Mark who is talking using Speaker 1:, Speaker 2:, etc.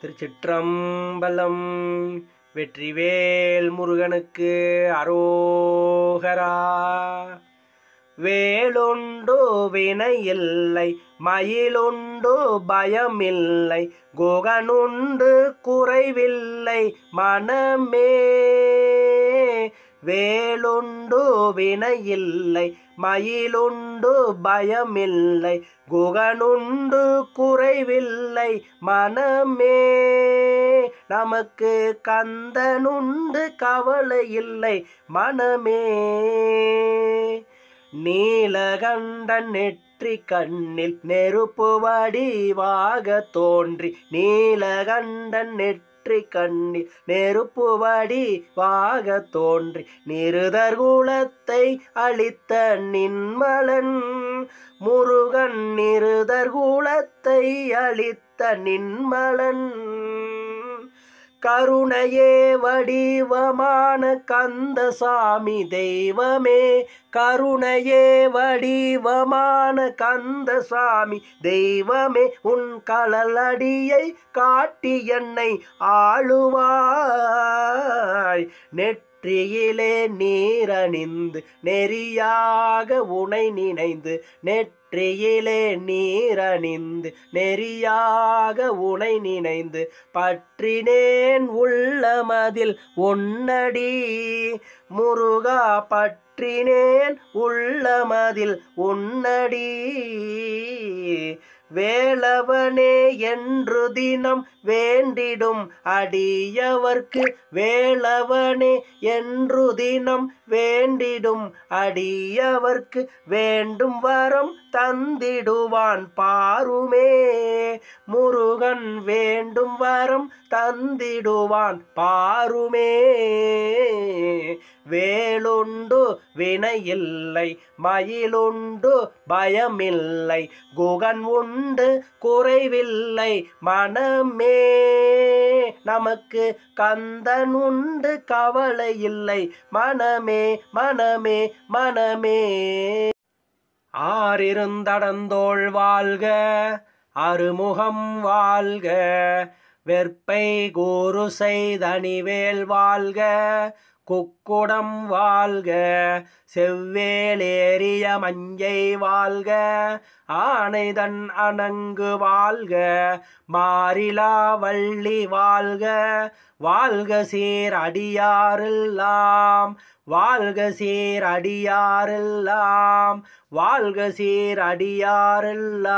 Speaker 1: திருச்சிற்றம்பலம். வெற்றிவேல் முருகனுக்கு அரோகரா. வேலுண்டு வினையில்லை, மயிலுண்டு பயமில்லை, குகனுண்டு குறைவில்லை மனமே. வேலுண்டு வினையில்லை, மயிலுண்டு பயமில்லை, குகனுண்டு குறைவில்லை மனமே. நமக்கு கந்தனுண்டு கவலை இல்லை மனமே. நீலகண்டன் நெற்றி கண்ணில் நெருப்பு வடிவாக தோன்றி, நீலகண்டன் நெற்றி கண்ணில் நெருப்பு வடிவாக தோன்றி, நிருதர் குலத்தை அழித்த நின்மலன் முருகன், நிருதர் குலத்தை அழித்த நின்மலன். கருணையே வடிவமான கந்தசாமி தெய்வமே, கருணையே வடிவமான கந்தசாமி தெய்வமே, உன் கழலடியை காட்டி என்னை ஆளுவாய். நெற்றியிலே நீரணிந்து நெறியாக உனை நினைந்து, நெற்றியிலே நீரணிந்து நெறியாக உனை நினைந்து, பற்றினேன் உள்ளமதில் உன்னடி முருகா, பற்றினேன் உள்ளமதில் உன்னடி. வேலவனே என்று தினம் வேண்டிடும் அடியவர்க்கு, வேலவனே என்று தினம் வேண்டிடும் அடியவர்க்கு, வேண்டும் வரம் தந்திடுவான் பாருமே முருகன், வேண்டும் வரம் தந்திடுவான் பாருமே. வேலுண்டு வினையில்லை, மயிலுண்டு பயமில்லை, குகன் உண்டு குறைவில்லை மனமே. நமக்கு கந்தன் உண்டு கவலை இல்லை மனமே, மனமே, மனமே. ஆறிருந்தடந்தோள் வாழ்க, அருமுகம் வாழ்க, வெற்பை கூறு செய்தணிவேல் வாழ்க, குக்குடம் வாழ்க, செவ்வேலேறிய மஞ்சை வாழ்க, ஆனைதன் அணங்கு வாழ்க, மாரிலா வள்ளி வாழ்க, வாழ்க சீர் அடியாரெல்லாம், வாழ்க சீர் அடியாரெல்லாம், வாழ்க சீர் அடியாரெல்லாம்.